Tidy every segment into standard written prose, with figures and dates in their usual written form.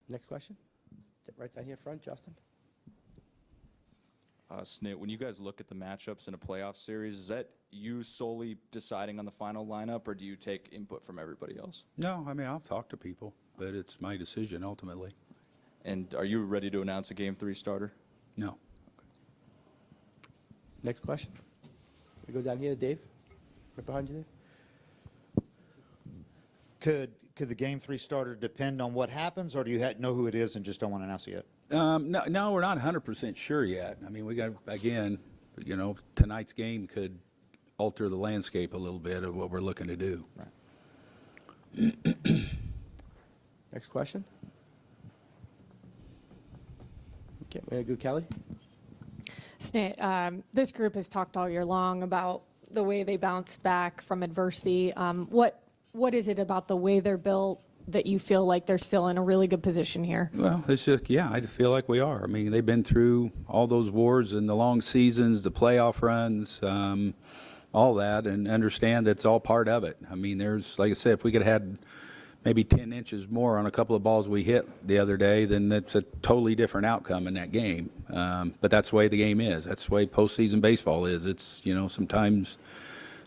Next question. Right down here front, Justin. Snit, when you guys look at the matchups in a playoff series, is that you solely deciding on the final lineup, or do you take input from everybody else? No, I mean, I'll talk to people, but it's my decision ultimately. And are you ready to announce a Game 3 starter? No. Next question. We go down here, Dave. Right behind you, Dave. Could the Game 3 starter depend on what happens, or do you know who it is and just don't want to announce it yet? No, we're not 100% sure yet. I mean, we got, again, tonight's game could alter the landscape a little bit of what we're looking to do. Right. Next question. Okay, we're going to go Kelly. Snit, this group has talked all year long about the way they bounce back from adversity. What is it about the way they're built that you feel like they're still in a really good position here? Well, it's just, yeah, I feel like we are. I mean, they've been through all those wars and the long seasons, the playoff runs, all that, and understand that's all part of it. I mean, there's, like I said, if we could have had maybe 10 inches more on a couple of balls we hit the other day, then that's a totally different outcome in that game. But that's the way the game is. That's the way postseason baseball is. It's, sometimes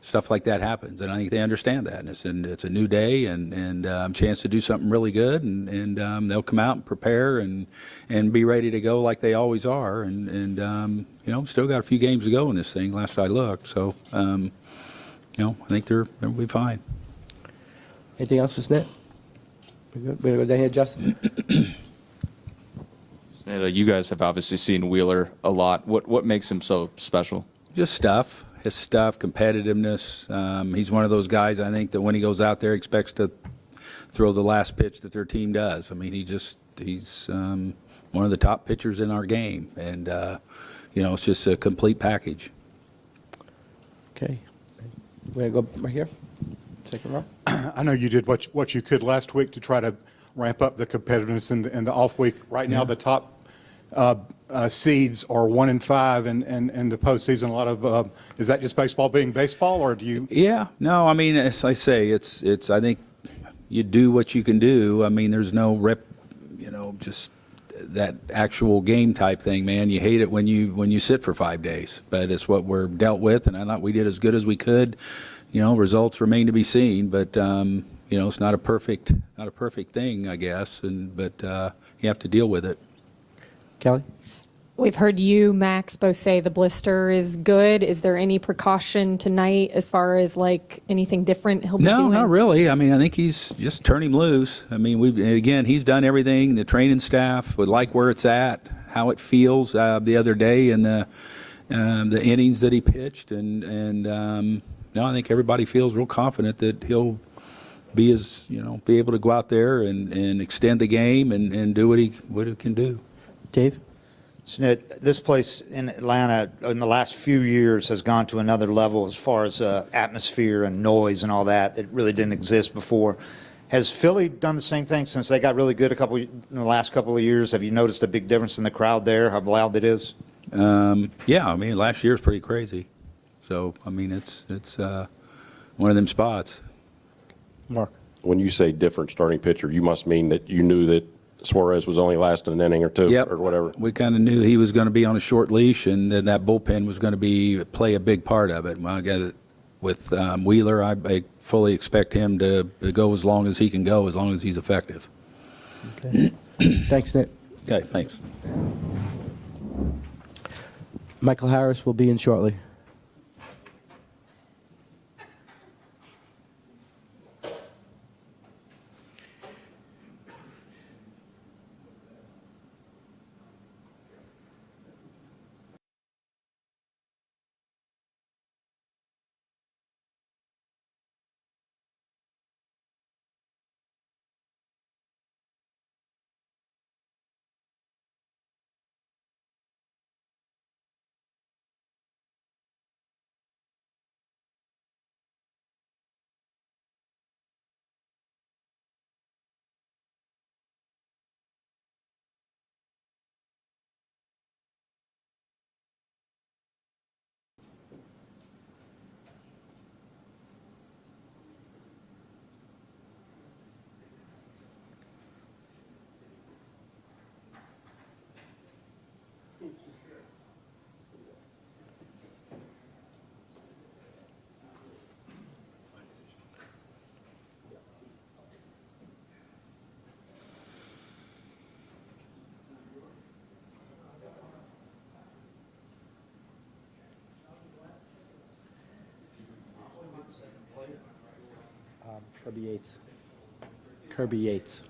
stuff like that happens, and I think they understand that. And it's a new day and a chance to do something really good, and they'll come out and prepare and be ready to go like they always are. And still got a few games to go in this thing. Last I looked, so I think they'll be fine. Anything else for Snit? We're going to go down here, Justin. Snit, you guys have obviously seen Wheeler a lot. What makes him so special? Just stuff. His stuff, competitiveness. He's one of those guys, I think, that when he goes out there, expects to throw the last pitch that their team does. I mean, he's one of the top pitchers in our game, and it's just a complete package. Okay. We're going to go right here. Second row. I know you did what you could last week to try to ramp up the competitiveness in the off week. Right now, the top seeds are 1-5, and the postseason. A lot of is that just baseball being baseball, or do you? Yeah, no. I mean, as I say, it's. I think you do what you can do. I mean, there's no just that actual game type thing, man. You hate it when you sit for 5 days, but it's what we're dealt with, and I thought we did as good as we could. Results remain to be seen, but it's not a perfect thing, I guess, but you have to deal with it. Kelly? We've heard you, Max, both say the blister is good. Is there any precaution tonight as far as like anything different he'll be doing? No, not really. I mean, I think he's just turn him loose. I mean, he's done everything. The training staff would like where it's at, how it feels the other day, and the innings that he pitched, and I think everybody feels real confident that he'll be be able to go out there and extend the game and do what he can do. Dave? Snit, this place in Atlanta in the last few years has gone to another level as far as atmosphere and noise and all that. It really didn't exist before. Has Philly done the same thing since they got really good in the last couple of years? Have you noticed a big difference in the crowd there, how loud it is? Yeah, I mean, last year was pretty crazy. So, I mean, it's one of them spots. Mark? When you say different starting pitcher, you must mean that you knew that Suarez was only lasting an inning or two, Yep. or whatever. We kind of knew he was going to be on a short leash, and then that bullpen was going to play a big part of it. Well, I got it with Wheeler. I fully expect him to go as long as he can go, as long as he's effective. Okay. Thanks, Snit. Okay, thanks. Michael Harris will be in shortly. Kirby Yates. Kirby Yates.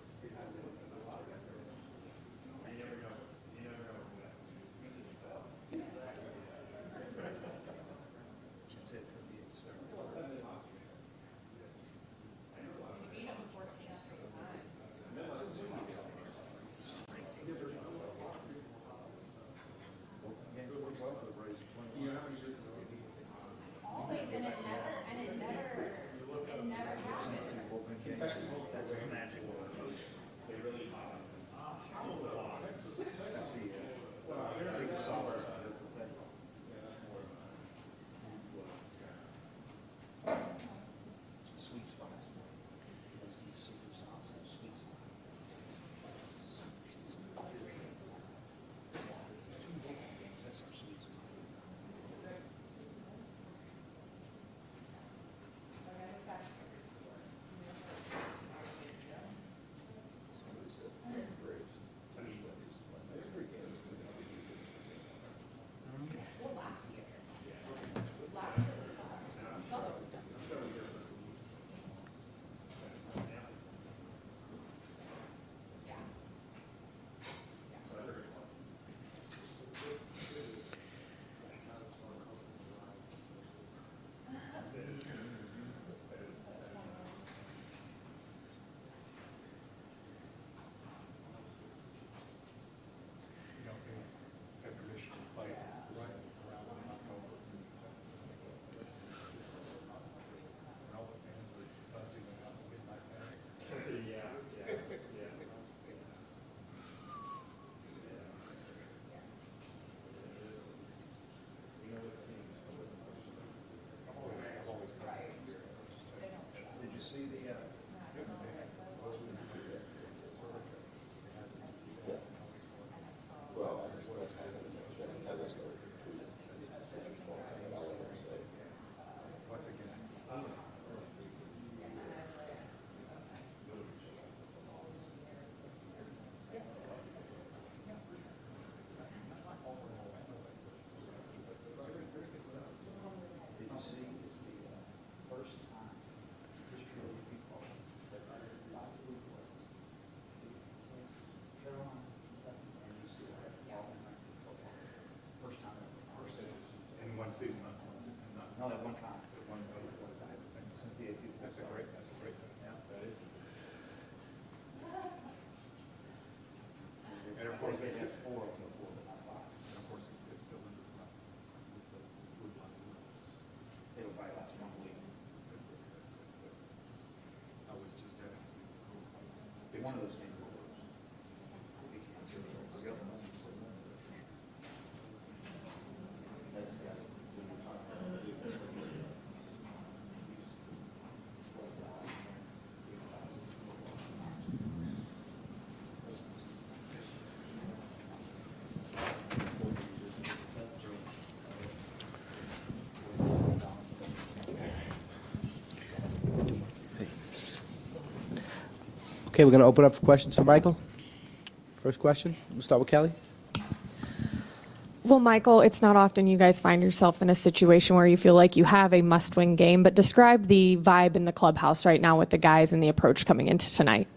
One season. No, at one time. That's a great, yeah, that is. And of course, they had four of them before, but not five. And of course, it's still in the blue line. It'll probably last 1 week. I was just at One of those things will lose. Okay, we're going to open up for questions for Michael. First question, we'll start with Kelly. Well, Michael, it's not often you guys find yourself in a situation where you feel like you have a must-win game, but describe the vibe in the clubhouse right now with the guys and the approach coming into tonight.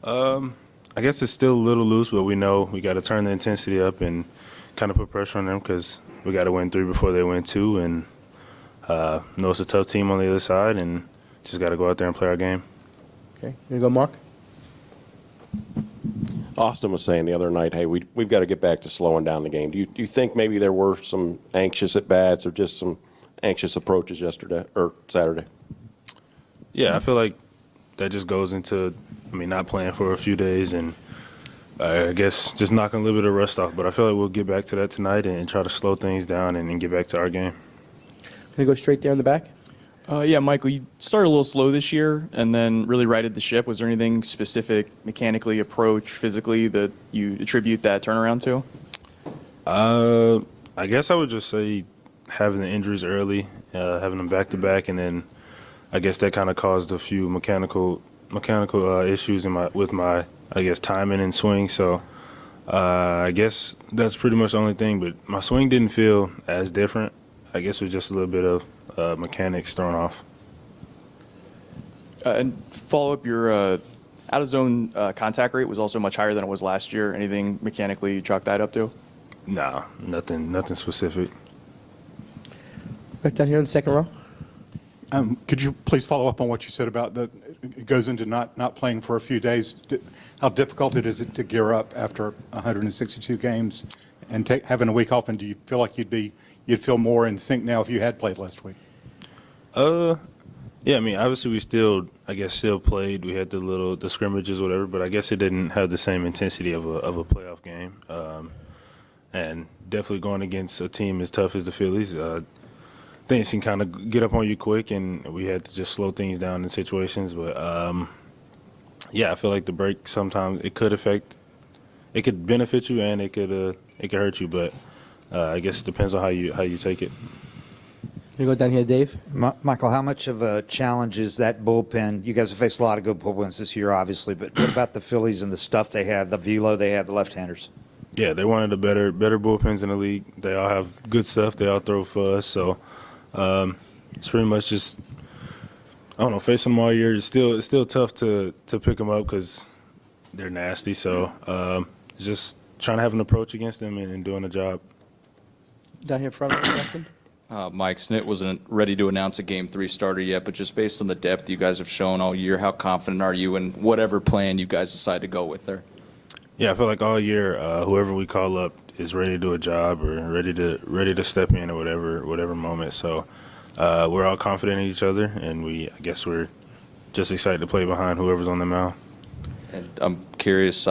I guess it's still a little loose, but we know we got to turn the intensity up and kind of put pressure on them because we got to win 3 before they win 2, and know it's a tough team on the other side, and just got to go out there and play our game. Okay, you go, Mark? Austin was saying the other night, hey, we've got to get back to slowing down the game. Do you think maybe there were some anxious at-bats or just some anxious approaches yesterday or Saturday? Yeah, I feel like that just goes into, not playing for a few days and I guess just knocking a little bit of rust off. But I feel like we'll get back to that tonight and try to slow things down and get back to our game. Can I go straight there in the back? Yeah, Michael, you started a little slow this year and then really righted the ship. Was there anything specific, mechanically, approach, physically, that you attribute that turnaround to? I guess I would just say having the injuries early, having them back-to-back, and then I guess that kind of caused a few mechanical issues with my timing and swing. So I guess that's pretty much the only thing. But my swing didn't feel as different. I guess it was just a little bit of mechanics thrown off. And follow up, your out of zone contact rate was also much higher than it was last year. Anything mechanically you chalk that up to? Nah, nothing specific. Right down here in the second row. Could you please follow up on what you said about it goes into not playing for a few days? How difficult it is to gear up after 162 games and having a week off? And do you feel like you'd feel more in sync now if you had played last week? Yeah, I mean, obviously we still played. We had the scrimmages, whatever, but I guess it didn't have the same intensity of a playoff game. And definitely going against a team as tough as the Phillies, things can kind of get up on you quick, and we had to just slow things down in situations. But yeah, I feel like the break sometimes it could benefit you and it could hurt you. But I guess it depends on how you take it. You go down here, Dave. Michael, how much of a challenge is that bullpen? You guys have faced a lot of good bullpens this year, obviously, but what about the Phillies and the stuff they have, the velo they have, the left-handers? Yeah, they're one of the better bullpens in the league. They all have good stuff. They all throw fuzz. So it's pretty much just, I don't know, facing them all year. It's still tough to pick them up because they're nasty. So it's just trying to have an approach against them and doing the job. Down here in front of us, Justin. Mike Snit wasn't ready to announce a Game 3 starter yet, but just based on the depth you guys have shown all year, how confident are you in whatever plan you guys decide to go with there? Yeah, I feel like all year, whoever we call up is ready to do a job or ready to step in or whatever moment. So we're all confident in each other, and I guess we're just excited to play behind whoever's on the mound. And I'm curious,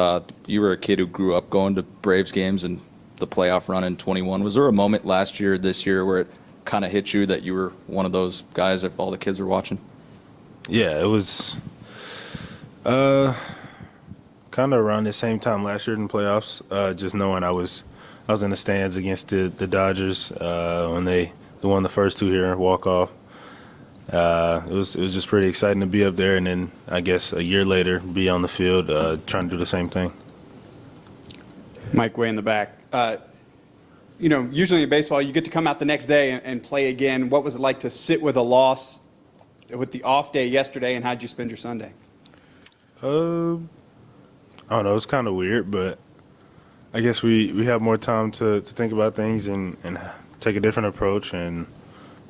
you were a kid who grew up going to Braves games and the playoff run in 21. Was there a moment last year, this year, where it kind of hit you that you were one of those guys if all the kids were watching? Yeah, it was kind of around the same time last year in the playoffs. Just knowing I was in the stands against the Dodgers when they won the first two here, walk off. It was just pretty exciting to be up there, and then I guess a year later be on the field trying to do the same thing. Mike, way in the back. Usually in baseball, you get to come out the next day and play again. What was it like to sit with a loss with the off day yesterday, and how'd you spend your Sunday? I don't know. It's kind of weird, but I guess we have more time to think about things and take a different approach. And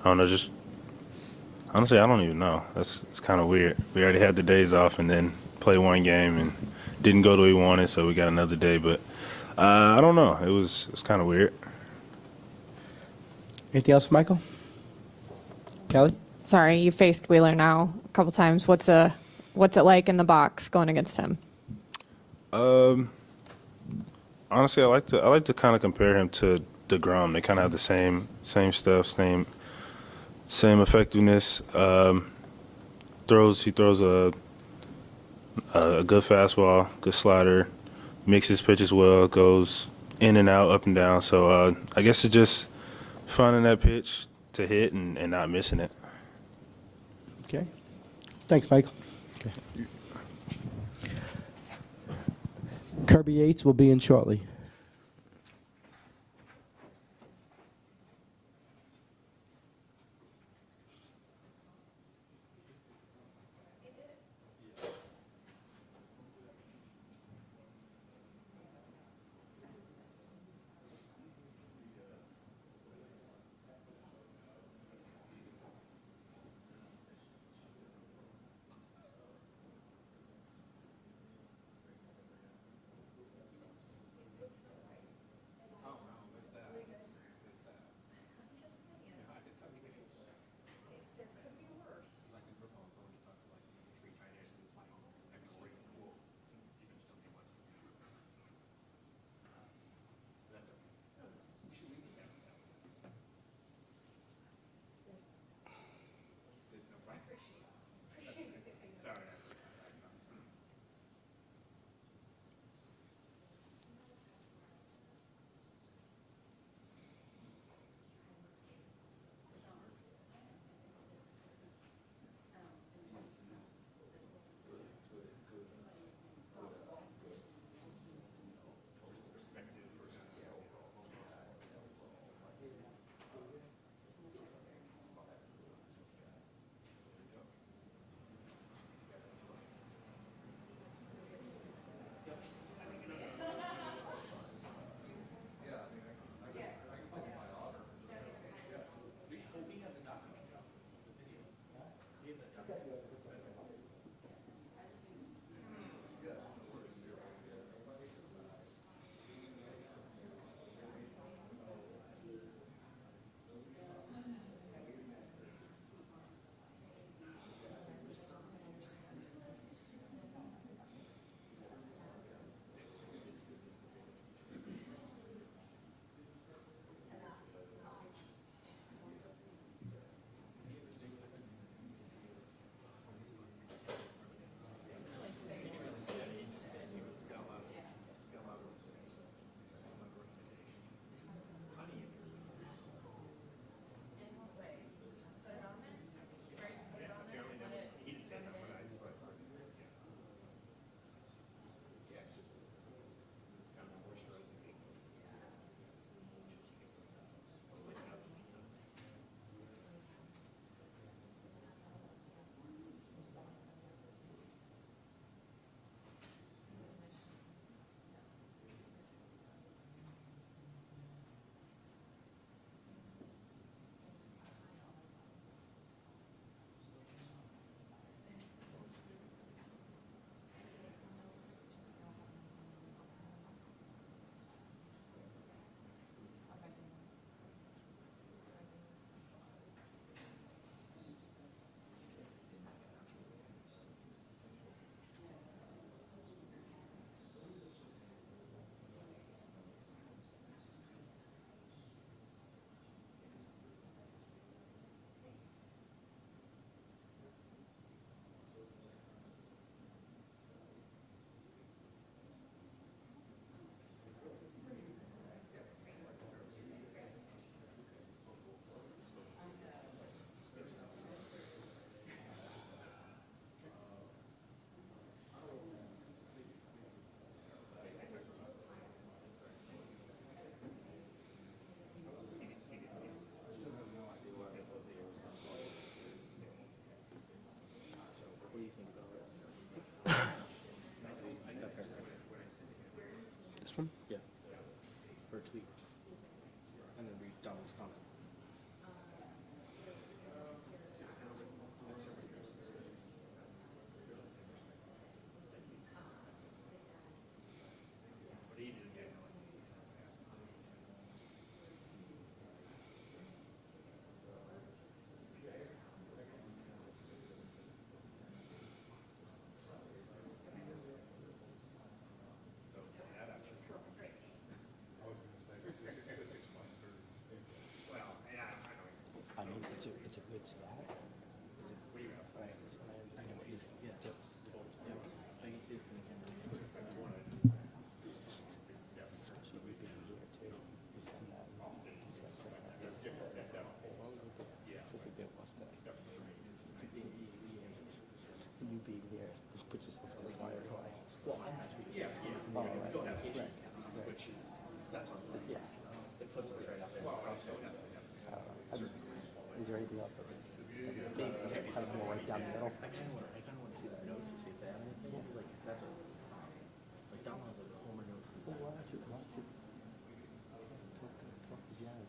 I don't know, just honestly, I don't even know. It's kind of weird. We already had the days off and then play one game and didn't go the way we wanted, so we got another day. But I don't know. It's kind of weird. Anything else for Michael? Kelly? Sorry, you faced Wheeler now a couple times. What's it like in the box going against him? Honestly, I like to kind of compare him to DeGrom. They kind of have the same stuff, same effectiveness. He throws a good fastball, good slider, mixes pitches well, goes in and out, up and down. So I guess it's just finding that pitch to hit and not missing it. Okay. Thanks, Michael. Okay. Kirby Yates will be in shortly. Last one? Yeah. For a tweet. And then read Donald's comment. I mean, it's a good stat. I understand what he's, yeah. So we've been here too. We send that along. That's different. What was it? Yeah. Was it that was that? You being here, just put yourself on the fire. Well, I'm not. Yeah. Oh, right. Still have right. Which is, that's what, yeah. It puts us right up there. Is there anything else that maybe kind of more right down the middle? I kind of want to see their notes to see if they have anything. Like that's what, like Don has a homer note. Well, why don't you talk to Jared?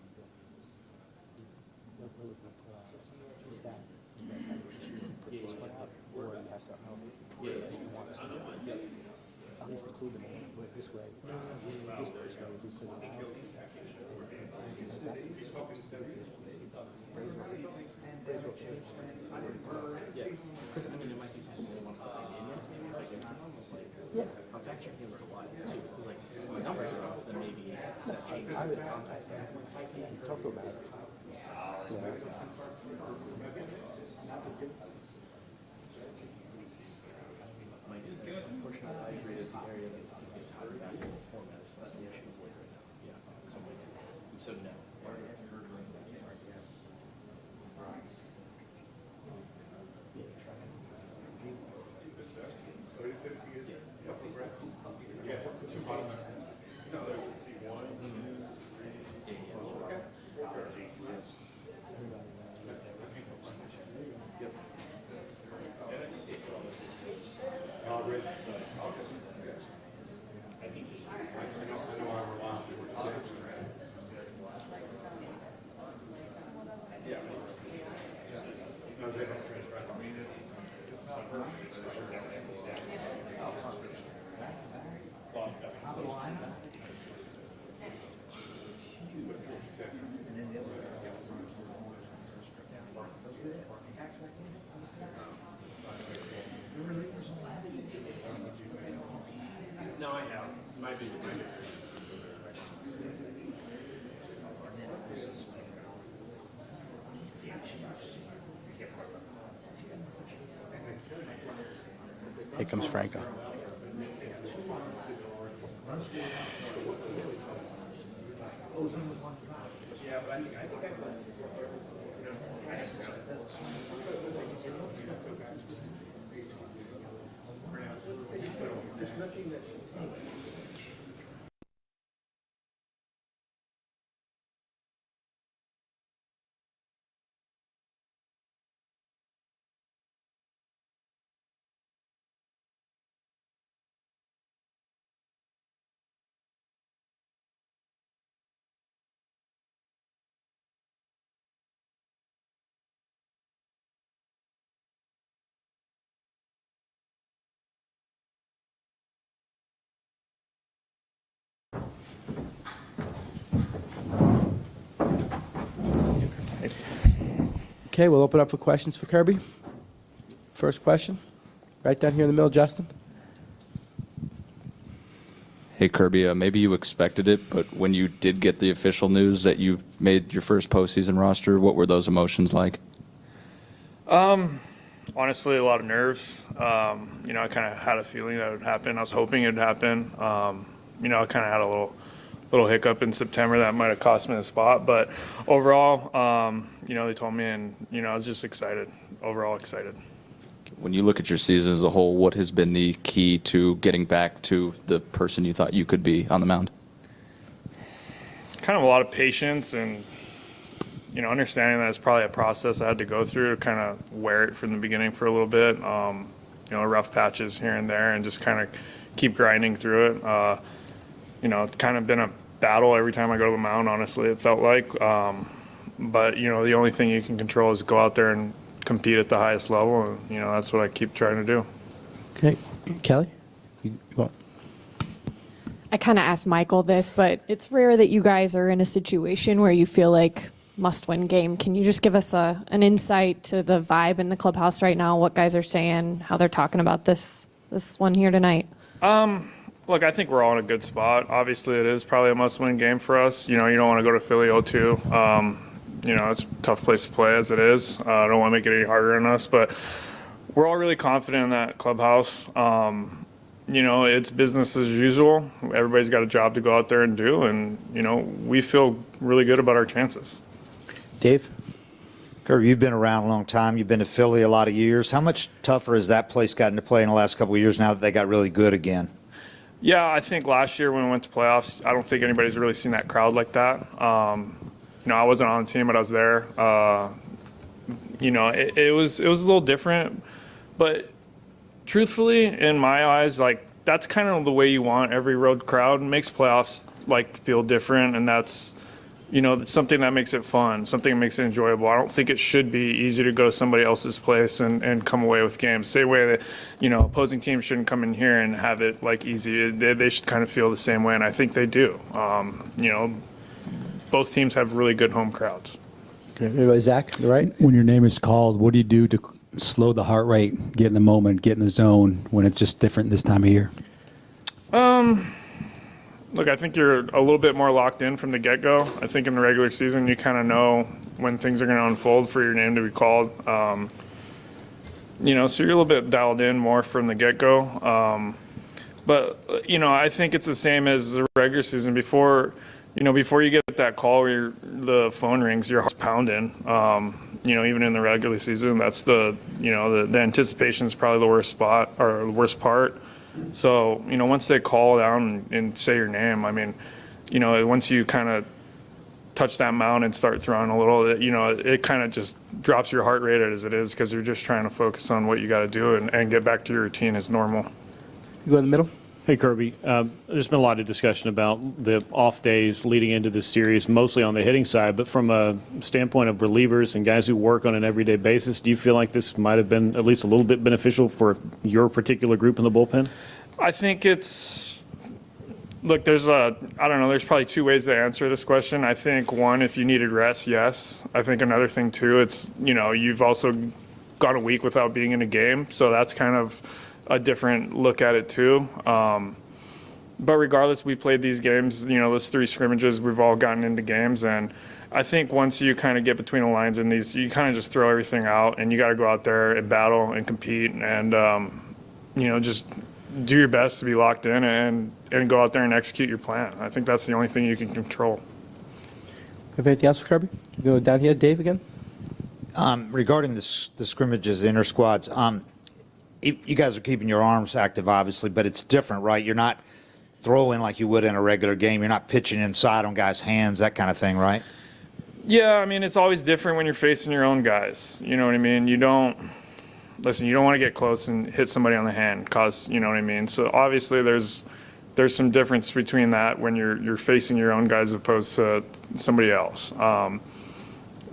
What we're looking for is that you guys have an issue to put this one out, or you have something else that you want us to do. At least include them in this way. This way we put it out. Yeah, because I mean, it might be something they want to put in minutes, maybe if I give it to them, it's like, yeah, I'm fact checking the replies too, because like, if my numbers are off, then maybe that changes the context. Yeah, talk about it. Mike said, unfortunately, I agree with the area that we get tired back in the format, so that's the issue with right now. Yeah, so Mike said, so no. No, I have. Might be. Here comes Franco. Okay, we'll open up for questions for Kirby. First question, right down here in the middle, Justin. Hey Kirby, maybe you expected it, but when you did get the official news that you made your first postseason roster, what were those emotions like? Honestly, a lot of nerves. I kind of had a feeling that it would happen. I was hoping it would happen. I kind of had a little hiccup in September that might have cost me the spot, but overall, they told me, and I was just excited. Overall, excited. When you look at your season as a whole, what has been the key to getting back to the person you thought you could be on the mound? Kind of a lot of patience and understanding that it's probably a process I had to go through to kind of wear it from the beginning for a little bit. Rough patches here and there, and just kind of keep grinding through it. it's kind of been a battle every time I go to the mound, honestly, it felt like. But, the only thing you can control is go out there and compete at the highest level. And, that's what I keep trying to do. Okay. Kelly? I kind of asked Michael this, but it's rare that you guys are in a situation where you feel like must-win game. Can you just give us an insight to the vibe in the clubhouse right now, what guys are saying, how they're talking about this one here tonight? Look, I think we're all in a good spot. Obviously, it is probably a must-win game for us. You don't want to go to Philly 0-2. It's a tough place to play as it is. I don't want to make it any harder on us, but we're all really confident in that clubhouse. It's business as usual. Everybody's got a job to go out there and do, and, we feel really good about our chances. Dave? Kirby, you've been around a long time. You've been to Philly a lot of years. How much tougher has that place gotten to play in the last couple of years now that they got really good again? Yeah, I think last year when we went to playoffs, I don't think anybody's really seen that crowd like that. I wasn't on the team, but I was there. It was a little different, but truthfully, in my eyes, that's kind of the way you want every road crowd. It makes playoffs feel different, and that's something that makes it fun, something that makes it enjoyable. I don't think it should be easy to go to somebody else's place and come away with games. Same way that, opposing teams shouldn't come in here and have it easy. They should kind of feel the same way, and I think they do. Both teams have really good home crowds. Okay. Zach, right? When your name is called, what do you do to slow the heart rate, get in the moment, get in the zone when it's just different this time of year? Look, I think you're a little bit more locked in from the get-go. I think in the regular season, you kind of know when things are going to unfold for your name to be called. So you're a little bit dialed in more from the get-go. But I think it's the same as the regular season. Before you get that call where the phone rings, your heart's pounding. Even in the regular season, that's the anticipation is probably the worst spot or the worst part. So, once they call down and say your name, once you kind of touch that mound and start throwing a little, it kind of just drops your heart rate as it is because you're just trying to focus on what you got to do and get back to your routine as normal. You go in the middle? Hey, Kirby. There's been a lot of discussion about the off days leading into this series, mostly on the hitting side. But from a standpoint of relievers and guys who work on an everyday basis, do you feel like this might have been at least a little bit beneficial for your particular group in the bullpen? I think look, there's probably two ways to answer this question. I think one, if you needed rest, yes. I think another thing too, it's, you've also gone a week without being in a game. So that's kind of a different look at it too. But regardless, we played these games, those 3 scrimmages, we've all gotten into games. And I think once you kind of get between the lines in these, you kind of just throw everything out and you got to go out there and battle and compete and, just do your best to be locked in and go out there and execute your plan. I think that's the only thing you can control. Have anything else for Kirby? Go down here, Dave again. Regarding the scrimmages, the inter squads, you guys are keeping your arms active, obviously, but it's different, right? You're not throwing like you would in a regular game. You're not pitching inside on guys' hands, that kind of thing, right? Yeah, it's always different when you're facing your own guys. You know what I mean? You don't want to get close and hit somebody on the hand, you know what I mean? So obviously there's some difference between that when you're facing your own guys as opposed to somebody else.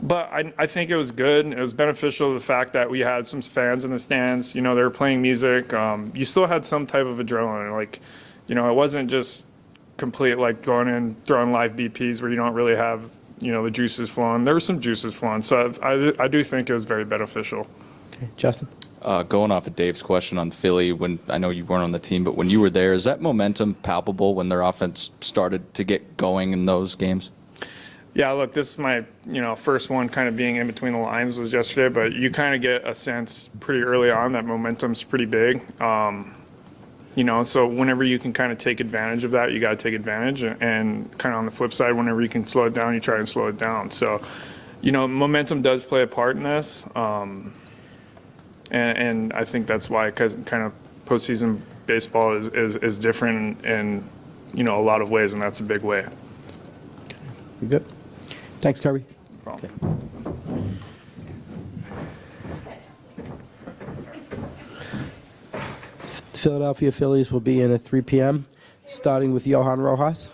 But I think it was good. It was beneficial to the fact that we had some fans in the stands. They were playing music. You still had some type of adrenaline. It wasn't just complete going in, throwing live BPs where you don't really have, the juices flowing. There were some juices flowing. So I do think it was very beneficial. Okay, Justin? Going off of Dave's question on Philly, when I know you weren't on the team, but when you were there, is that momentum palpable when their offense started to get going in those games? Yeah, look, this is my, first one kind of being in between the lines was yesterday, but you kind of get a sense pretty early on that momentum's pretty big. So whenever you can kind of take advantage of that, you got to take advantage. And kind of on the flip side, whenever you can slow it down, you try and slow it down. So, momentum does play a part in this. And I think that's why kind of postseason baseball is different in, a lot of ways, and that's a big way. You good? Thanks, Kirby. No problem. The Philadelphia Phillies will be in at 3 p.m. starting with Johan Rojas.